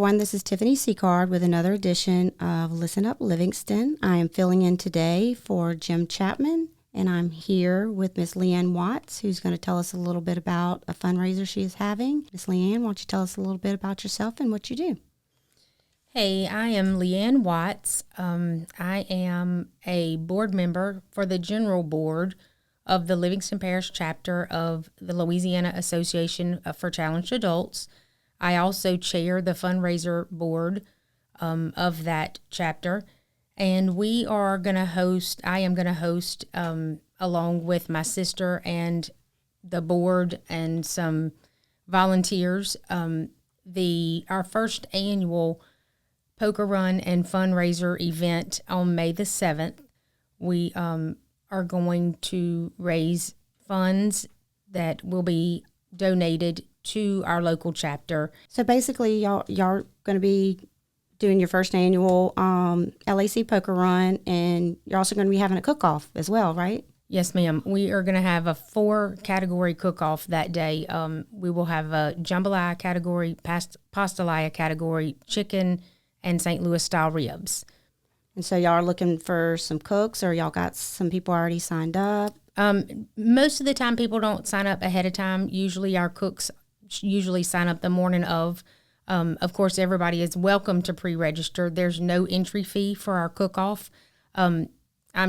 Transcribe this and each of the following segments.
everyone. This is Tiffany Sicard with another edition of Listen Up Livingston. I am filling in today for Jim Chapman, and I'm here with Miss Lea Ann Watts, who's going to tell us a little bit about a fundraiser she is having. Miss Lea Ann, why don't you tell us a little bit about yourself and what you do? Hey, I am Lea Ann Watts. I am a board member for the general board of the Livingston Parish chapter of the Louisiana Association for Challenged Adults. I also chair the fundraiser board of that chapter, and I am going to host, along with my sister and the board and some volunteers, our first annual poker run and fundraiser event on May the 7th. We are going to raise funds that will be donated to our local chapter. So basically, y'all are going to be doing your first annual LAC poker run, and you're also going to be having a cook-off as well, right? Yes, ma'am. We are going to have a 4-category cook-off that day. We will have a jambalaya category, pastelaya category, chicken, and St. Louis-style ribs. And so y'all are looking for some cooks, or y'all got some people already signed up? Most of the time, people don't sign up ahead of time. Usually our cooks sign up the morning of. Of course, everybody is welcome to pre-register. There's no entry fee for our cook-off. I'm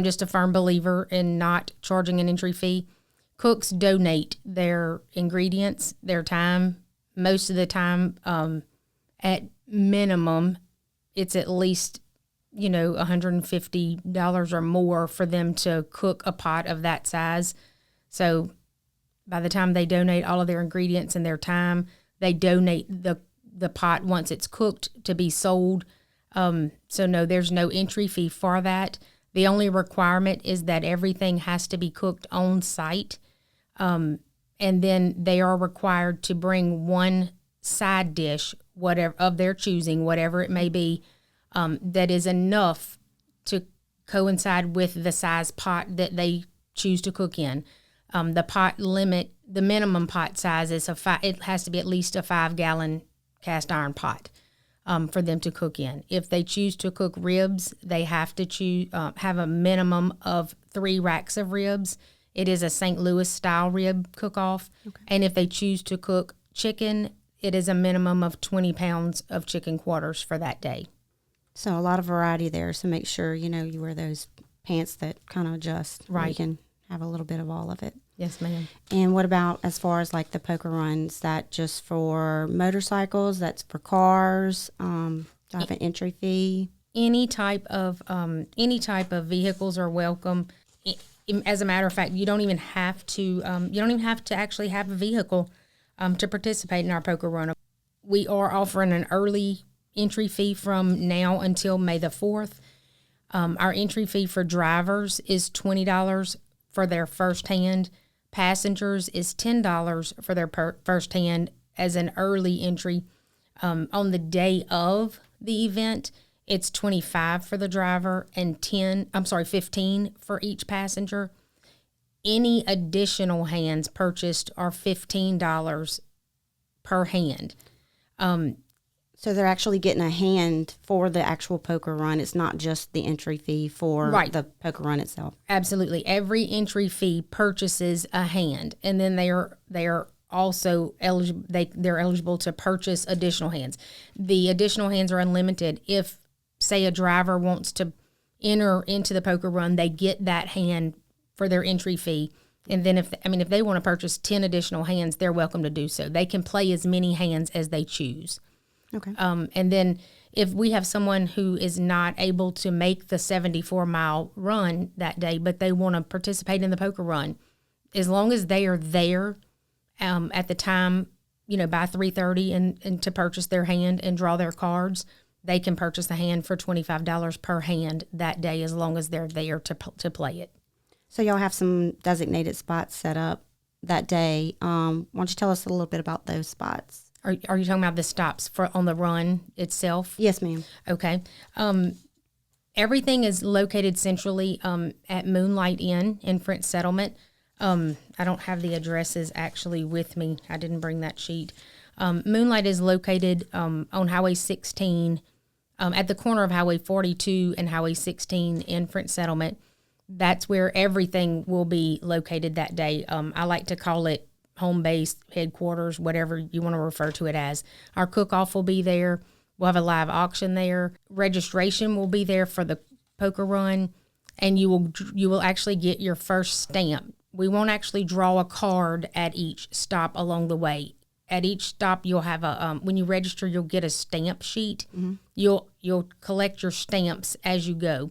just a firm believer in not charging an entry fee. Cooks donate their ingredients, their time. Most of the time, at minimum, it's at least, $150 or more for them to cook a pot of that size. So by the time they donate all of their ingredients and their time, they donate the pot once it's cooked to be sold. So no, there's no entry fee for that. The only requirement is that everything has to be cooked on site. And then they are required to bring one side dish, whatever of their choosing, whatever it may be, that is enough to coincide with the size pot that they choose to cook in. The pot limit, the minimum pot size is it has to be at least a 5-gallon cast iron pot for them to cook in. If they choose to cook ribs, they have to have a minimum of 3 racks of ribs. It is a St. Louis style rib cook-off. Okay. And if they choose to cook chicken, it is a minimum of 20 pounds of chicken quarters for that day. So a lot of variety there. So make sure, you wear those pants that kind of adjust. Right. You can have a little bit of all of it. Yes, ma'am. And what about as far as like the poker runs? Is that just for motorcycles? That's for cars? Do I have an entry fee? Any type of vehicles are welcome. As a matter of fact, you don't even have to actually have a vehicle to participate in our poker run. We are offering an early entry fee from now until May the 4th. Our entry fee for drivers is $20 for their first hand. Passengers is $10 for their first hand as an early entry. On the day of the event, it's $25 for the driver and $15 for each passenger. Any additional hands purchased are $15 per hand. So they're actually getting a hand for the actual poker run. It's not just the entry fee for the poker run itself. Absolutely. Every entry fee purchases a hand, and then they are also eligible. They're eligible to purchase additional hands. The additional hands are unlimited. If, say, a driver wants to enter into the poker run, they get that hand for their entry fee. And then if they want to purchase 10 additional hands, they're welcome to do so. They can play as many hands as they choose. Okay. And then if we have someone who is not able to make the 74-mile run that day, but they want to participate in the poker run, as long as they are there at the time, by 3:30 and to purchase their hand and draw their cards, they can purchase the hand for $25 per hand that day, as long as they're there to play it. So y'all have some designated spots set up that day. Why don't you tell us a little bit about those spots? Are you talking about the stops on the run itself? Yes, ma'am. Okay. Everything is located centrally at Moonlight Inn in French Settlement. I don't have the addresses actually with me. I didn't bring that sheet. Moonlight is located on Highway 16 at the corner of Highway 42 and Highway 16 in French Settlement. That's where everything will be located that day. I like to call it home base, headquarters, whatever you want to refer to it as. Our cook-off will be there. We'll have a live auction there. Registration will be there for the poker run, and you will actually get your first stamp. We won't actually draw a card at each stop along the way. At each stop, you'll have a when you register, you'll get a stamp sheet. Mm-hmm. You'll collect your stamps as you go.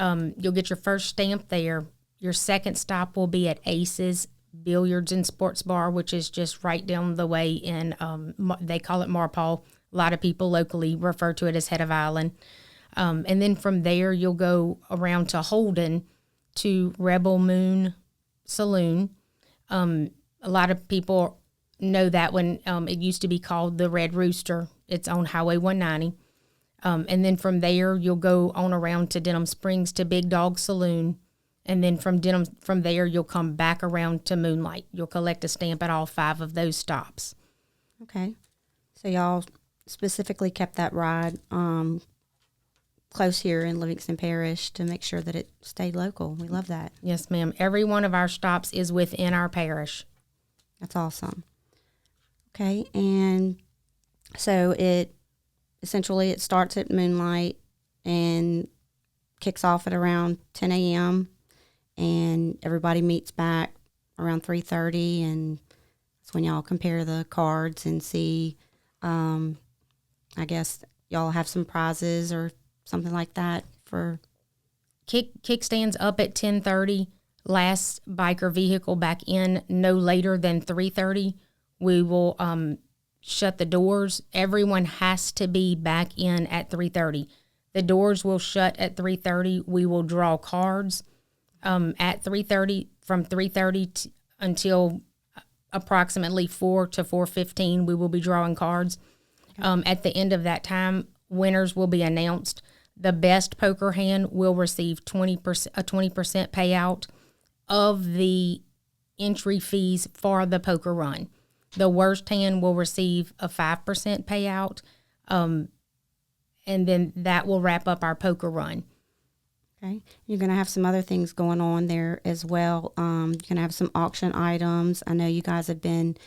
You'll get your first stamp there. Your second stop will be at Ace's Billiards and Sports Bar, which is just right down the way in, they call it Marpaw. A lot of people locally refer to it as Head of Island. And then from there, you'll go around to Holden to Rebel Moon Saloon. A lot of people know that one. It used to be called the Red Rooster. It's on Highway 190. And then from there, you'll go on around to Denham Springs to Big Dog Saloon. And then from there, you'll come back around to Moonlight. You'll collect a stamp at all 5 of those stops. Okay. So y'all specifically kept that ride close here in Livingston Parish to make sure that it stayed local. We love that. Yes, ma'am. Every one of our stops is within our parish. That's awesome. Okay. And so it starts at Moonlight and kicks off at around 10 a.m. and everybody meets back around 3:30, and that's when y'all compare the cards and see, I guess y'all have some prizes or something like that for kickstands up at 10:30. Last biker vehicle back in no later than 3:30. We will shut the doors. Everyone has to be back in at 3:30. The doors will shut at 3:30. We will draw cards at 3:30, from 3:30 until approximately 4 to 4:15. We will be drawing cards. At the end of that time, winners will be announced. The best poker hand will receive a 20% payout of the entry fees for the poker run. The worst hand will receive a 5% payout, and then that will wrap up our poker run. Okay. You're going to have some other things going on there as well. You're going to have some auction items. I know you guys have been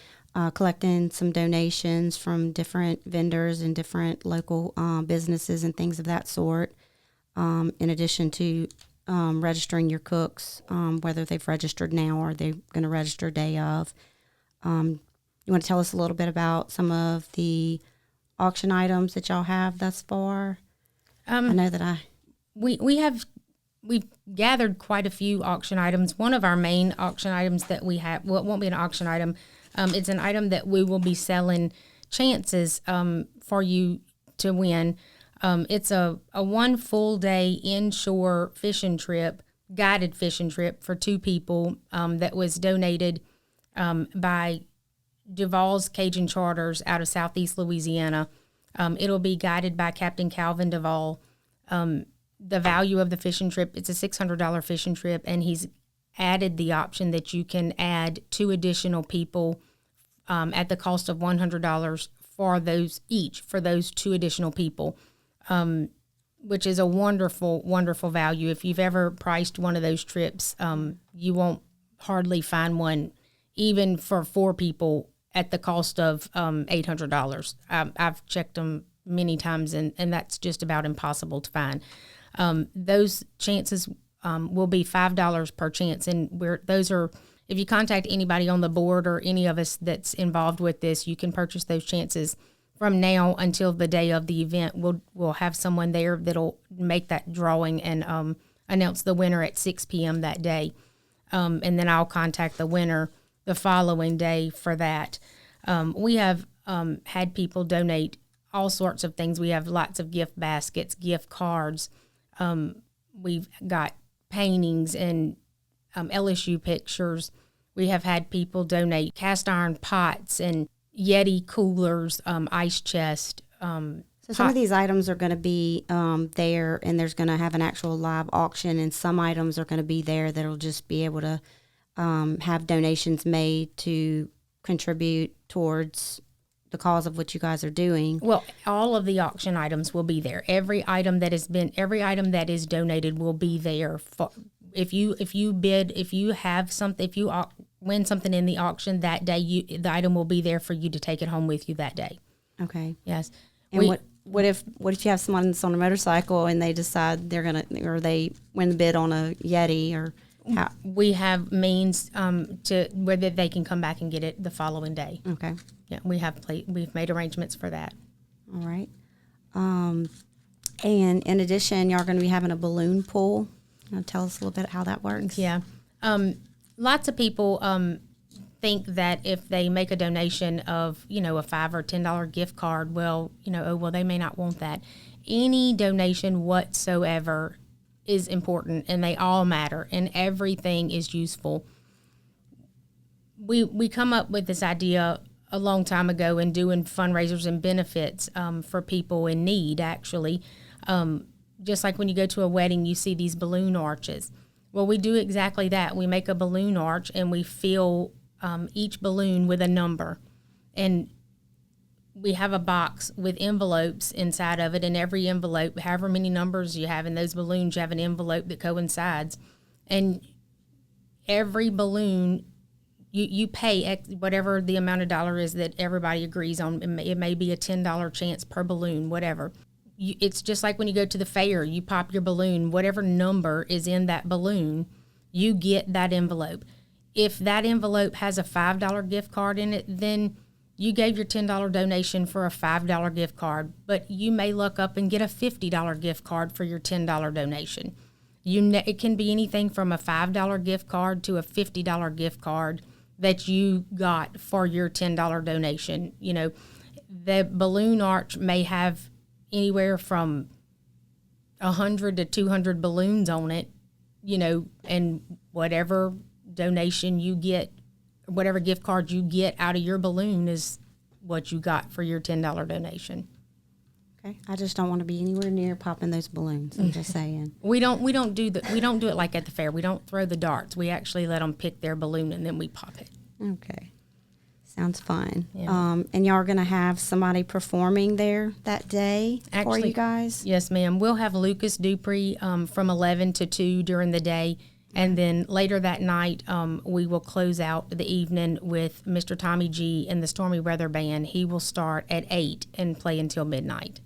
collecting some donations from different vendors and different local businesses and things of that sort, in addition to registering your cooks, whether they've registered now or they're going to register day of. You want to tell us a little bit about some of the auction items that y'all have thus far? I know that we've gathered quite a few auction items. One of our main auction items that we have, well, it won't be an auction item. It's an item that we will be selling chances for you to win. It's a 1 full day inshore fishing trip, guided fishing trip for 2 people that was donated by Duvall's Cajun Charters out of Southeast Louisiana. It'll be guided by Captain Calvin Duvall. The value of the fishing trip, it's a $600 fishing trip, and he's added the option that you can add 2 additional people at the cost of $100 for those 2 additional people, which is a wonderful, wonderful value. If you've ever priced one of those trips, you won't hardly find one, even for 4 people, at the cost of $800. I've checked them many times, and that's just about impossible to find. Those chances will be $5 per chance, and if you contact anybody on the board or any of us that's involved with this, you can purchase those chances from now until the day of the event. We'll have someone there that'll make that drawing and announce the winner at 6 p.m. that day, and then I'll contact the winner the following day for that. We have had people donate all sorts of things. We have lots of gift baskets, gift cards. We've got paintings and LSU pictures. We have had people donate cast iron pots and Yeti coolers, ice chest. So some of these items are going to be there, and there's going to have an actual live auction, and some items are going to be there that'll just be able to have donations made to contribute towards the cause of what you guys are doing. Well, all of the auction items will be there. Every item that is donated will be there. If you win something in the auction that day, the item will be there for you to take it home with you that day. Okay. Yes. And what if you have someone that's on a motorcycle and they decide they win the bid on a Yeti or how? We have means to whether they can come back and get it the following day. Okay. Yeah, we've made arrangements for that. All right. And in addition, y'all are going to be having a balloon pool. Tell us a little bit how that works. Yeah. Lots of people think that if they make a donation of, a $5 or $10 gift card, they may not want that. Any donation whatsoever is important, and they all matter, and everything is useful. We come up with this idea a long time ago in doing fundraisers and benefits for people in need, actually. Just like when you go to a wedding, you see these balloon arches. Well, we do exactly that. We make a balloon arch, and we fill each balloon with a number. And we have a box with envelopes inside of it, and every envelope, however many numbers you have in those balloons, you have an envelope that coincides. And every balloon, you pay whatever the amount of dollar is that everybody agrees on. It may be a $10 chance per balloon, whatever. It's just like when you go to the fair, you pop your balloon, whatever number is in that balloon, you get that envelope. If that envelope has a $5 gift card in it, then you gave your $10 donation for a $5 gift card, but you may look up and get a $50 gift card for your $10 donation. It can be anything from a $5 gift card to a $50 gift card that you got for your $10 donation. The balloon arch may have anywhere from 100 to 200 balloons on it, and whatever donation you get, whatever gift card you get out of your balloon is what you got for your $10 donation. Okay. I just don't want to be anywhere near popping those balloons. I'm just saying. We don't do it like at the fair. We don't throw the darts. We actually let them pick their balloon and then we pop it. Okay. Sounds fun. Yeah. And y'all are going to have somebody performing there that day for you guys? Yes, ma'am. We'll have Lucas Dupree from 11 to 2 during the day. And then later that night, we will close out the evening with Mr. Tommy G and the Stormy Weather Band. He will start at 8 and play until midnight.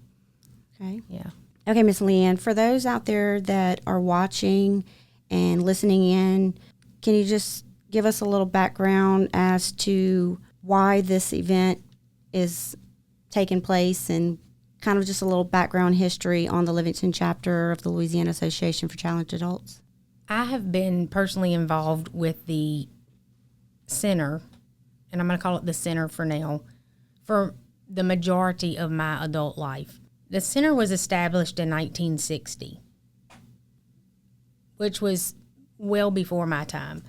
Okay. Yeah. Okay, Miss Lea Ann, for those out there that are watching and listening in, can you just give us a little background as to why this event is taking place and kind of just a little background history on the Livingston chapter of the Louisiana Association for Challenged Adults? I have been personally involved with the center, and I'm going to call it the center for now, for the majority of my adult life. The center was established in 1960, which was well before my time.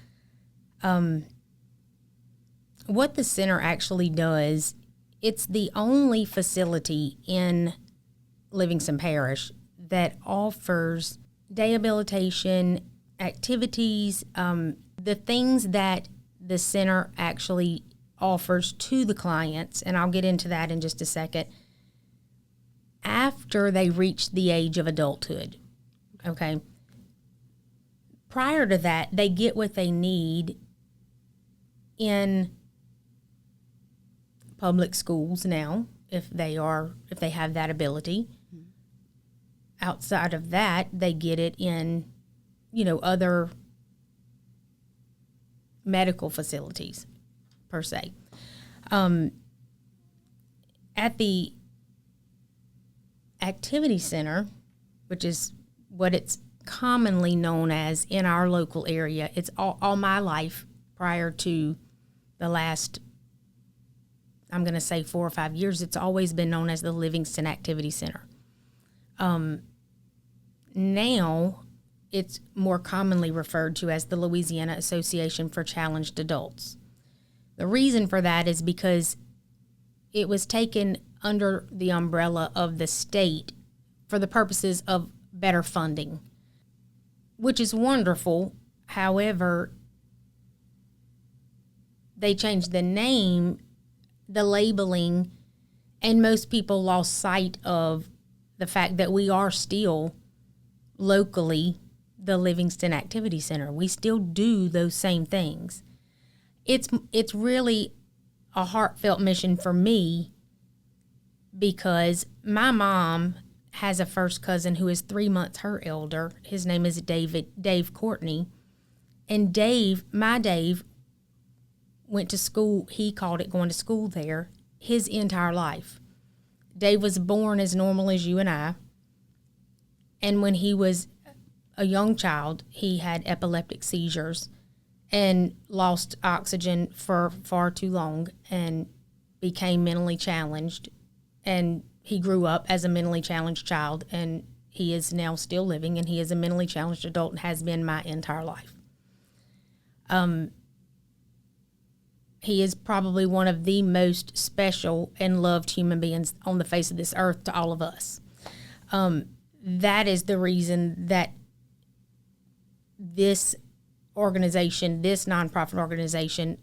What the center actually does, it's the only facility in Livingston Parish that offers day habilitation activities, the things that the center actually offers to the clients, and I'll get into that in just a second, after they reach the age of adulthood, okay? Prior to that, they get what they need in public schools now, if they have that ability. Outside of that, they get it in, other medical facilities, per se. At the activity center, which is what it's commonly known as in our local area, it's all my life prior to the last, I'm going to say 4 or 5 years, it's always been known as the Livingston Activity Center. Now, it's more commonly referred to as the Louisiana Association for Challenged Adults. The reason for that is because it was taken under the umbrella of the state for the purposes of better funding, which is wonderful. However, they changed the name, the labeling, And most people lost sight of the fact that we are still locally the Livingston Activity Center. We still do those same things. It's really a heartfelt mission for me because my mom has a first cousin who is 3 months her elder. His name is Dave Courtney. And my Dave went to school. He called it going to school there his entire life. Dave was born as normal as you and I. And when he was a young child, he had epileptic seizures and lost oxygen for far too long and became mentally challenged. And he grew up as a mentally challenged child, and he is now still living, and he is a mentally challenged adult and has been my entire life. He is probably one of the most special and loved human beings on the face of this earth to all of us. That is the reason that this organization, this nonprofit organization,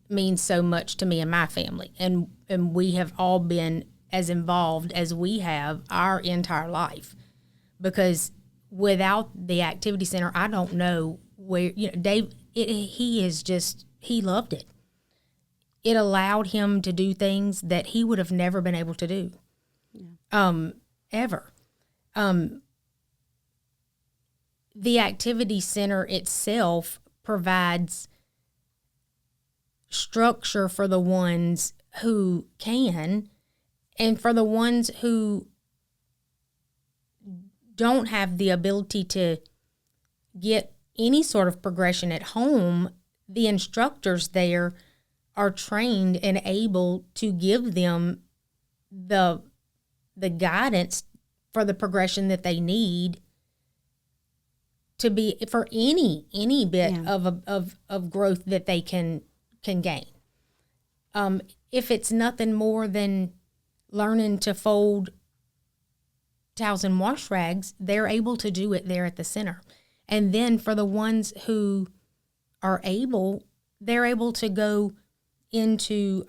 means so much to me and my family. And we have all been as involved as we have our entire life. Because without the activity center, I don't know where, Dave, he loved it. It allowed him to do things that he would have never been able to do, ever. The activity center itself provides structure for the ones who can, and for the ones who don't have the ability to get any sort of progression at home. The instructors there are trained and able to give them the guidance for the progression that they need to be for any bit of growth that they can gain. If it's nothing more than learning to fold towels and wash rags, they're able to do it there at the center. And then for the ones who are able, they're able to go into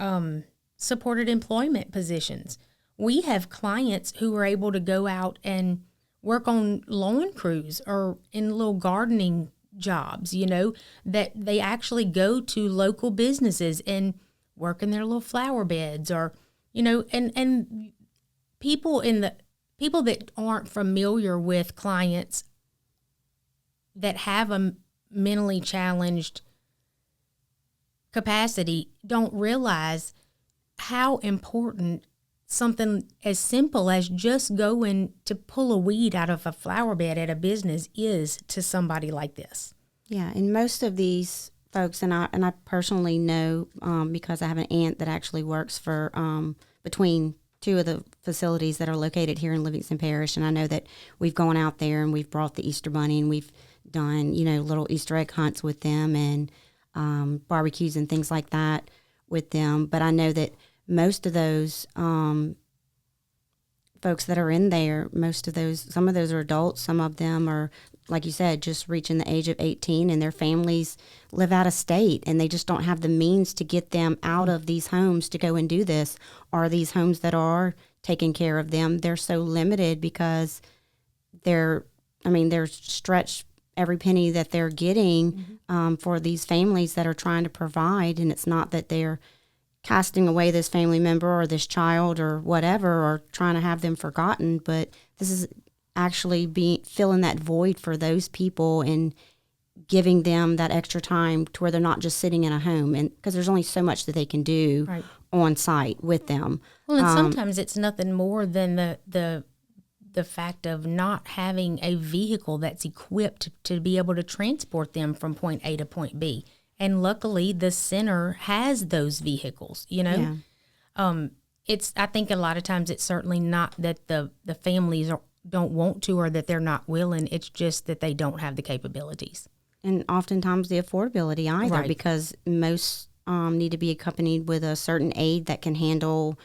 supported employment positions. We have clients who are able to go out and work on lawn crews or in little gardening jobs, that they actually go to local businesses and work in their little flower beds, or, and people that aren't familiar with clients that have a mentally challenged capacity don't realize how important something as simple as just going to pull a weed out of a flower bed at a business is to somebody like this. Yeah, and most of these folks, and I personally know because I have an aunt that actually works for between two of the facilities that are located here in Livingston Parish, and I know that we've gone out there and we've brought the Easter Bunny and we've done, little Easter egg hunts with them and barbecues and things like that with them. But I know that most of those folks that are in there, some of those are adults, some of them are, like you said, just reaching the age of 18, and their families live out of state, and they just don't have the means to get them out of these homes to go and do this, or these homes that are taking care of them. They're so limited because they're stretched every penny that they're getting for these families that are trying to provide, and it's not that they're casting away this family member or this child or whatever, or trying to have them forgotten, but this is actually filling that void for those people and giving them that extra time to where they're not just sitting in a home, and because there's only so much that they can do on site with them. Well, and sometimes it's nothing more than the fact of not having a vehicle that's equipped to be able to transport them from point A to point B. And luckily, the center has those vehicles, Yeah. I think a lot of times it's certainly not that the families don't want to or that they're not willing. It's just that they don't have the capabilities. And oftentimes the affordability either, because most need to be accompanied with a certain aid that can handle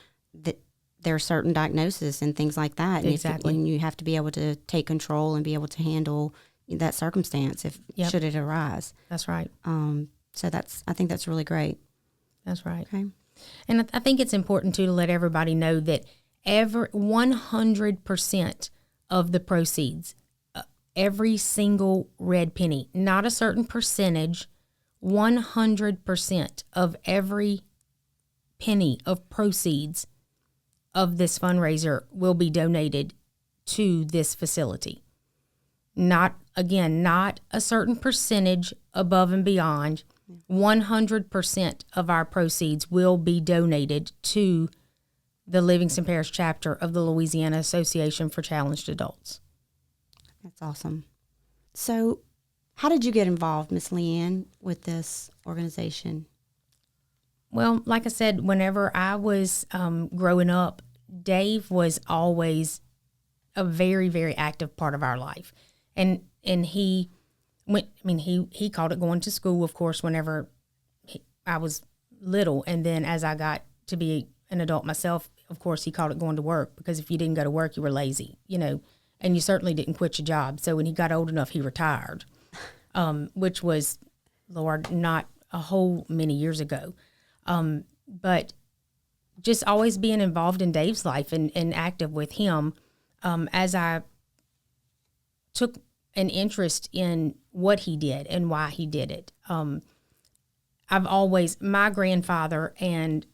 their certain diagnosis and things like that. Exactly. And you have to be able to take control and be able to handle that circumstance should it arise. That's right. So I think that's really great. That's right. Okay. And I think it's important too to let everybody know that 100% of the proceeds, every single red penny, not a certain percentage, 100% of every penny of proceeds of this fundraiser will be donated to this facility. Not a certain percentage above and beyond. 100% of our proceeds will be donated to the Livingston Parish chapter of the Louisiana Association for Challenged Adults. That's awesome. So how did you get involved, Miss Lea Ann, with this organization? Well, like I said, whenever I was growing up, Dave was always a very, very active part of our life. And he called it going to school, of course, whenever I was little. And then as I got to be an adult myself, of course, he called it going to work, because if you didn't go to work, you were lazy, and you certainly didn't quit your job. So when he got old enough, he retired, which was, Lord, not a whole many years ago. But just always being involved in Dave's life and active with him, as I took an interest in what he did and why he did it. My grandfather and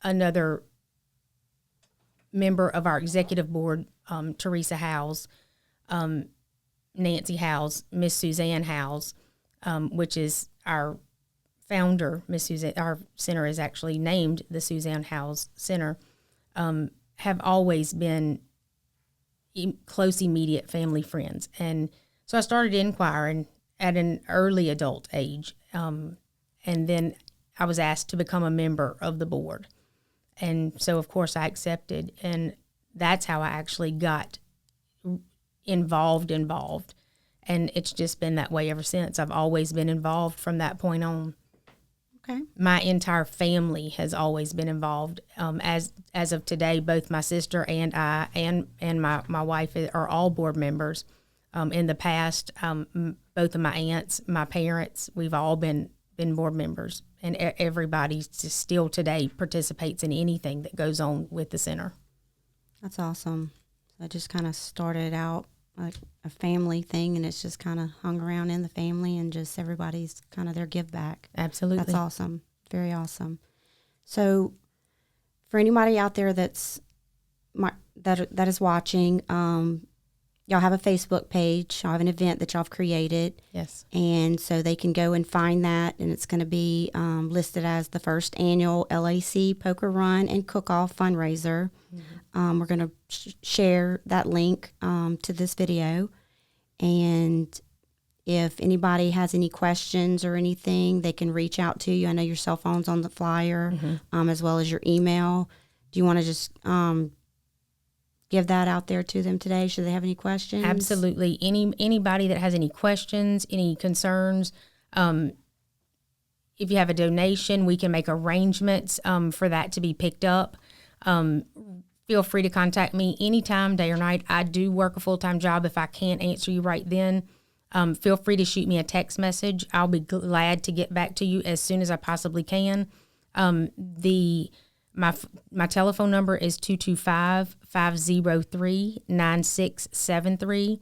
another member of our executive board, Teresa Howes, Nancy Howes, Miss Suzanne Howes, which is our founder, Miss Suzanne. Our center is actually named the Suzanne Howes Center. Have always been close, immediate family friends, and so I started inquiring at an early adult age, and then I was asked to become a member of the board, and so of course I accepted, and that's how I actually got involved, and it's just been that way ever since. I've always been involved from that point on. Okay. My entire family has always been involved. As of today, both my sister and I and my wife are all board members. In the past, both of my aunts, my parents, we've all been board members, and everybody still today participates in anything that goes on with the center. That's awesome. I just kind of started out like a family thing, and it's just kind of hung around in the family, and just everybody's kind of their give back. Absolutely. That's awesome. Very awesome. So for anybody out there that is watching, y'all have a Facebook page. Y'all have an event that y'all have created. Yes. And so they can go and find that, and it's going to be listed as the first annual LAC Poker Run and Cook-Off fundraiser. Mm-hmm. We're going to share that link to this video. And if anybody has any questions or anything, they can reach out to you. I know your cell phone's on the flyer, mm-hmm. As well as your email. Do you want to just give that out there to them today? Should they have any questions? Absolutely. Anybody that has any questions, any concerns, if you have a donation, we can make arrangements for that to be picked up. Feel free to contact me anytime, day or night. I do work a full-time job. If I can't answer you right then, feel free to shoot me a text message. I'll be glad to get back to you as soon as I possibly can. My telephone number is 225-503-9673.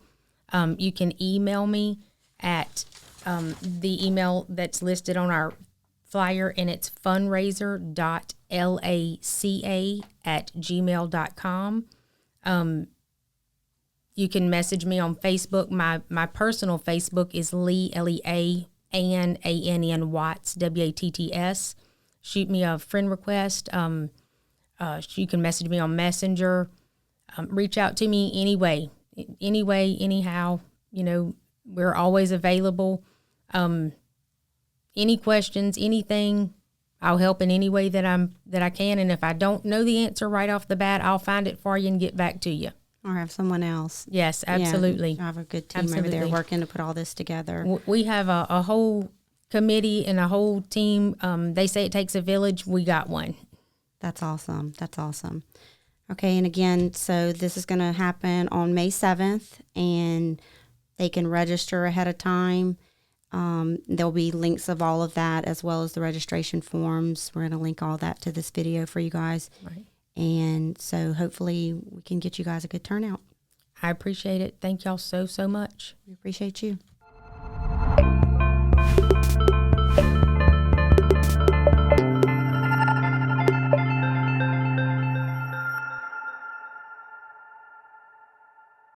You can email me at the email that's listed on our flyer, and it's fundraiser.laca@gmail.com. You can message me on Facebook. My personal Facebook is Lea Ann Watts, WATTS. Shoot me a friend request. You can message me on Messenger. Reach out to me anyway, anyhow. We're always available. Any questions, anything, I'll help in any way that I can. And if I don't know the answer right off the bat, I'll find it for you and get back to you. Or have someone else. Yes, absolutely. Yeah, I have a good team over there working to put all this together. We have a whole committee and a whole team. They say it takes a village. We got one. That's awesome. Okay, and again, so this is going to happen on May 7th, and they can register ahead of time. There'll be links of all of that as well as the registration forms. We're going to link all that to this video for you guys. Right. And so hopefully we can get you guys a good turnout. I appreciate it. Thank y'all so much. We appreciate you.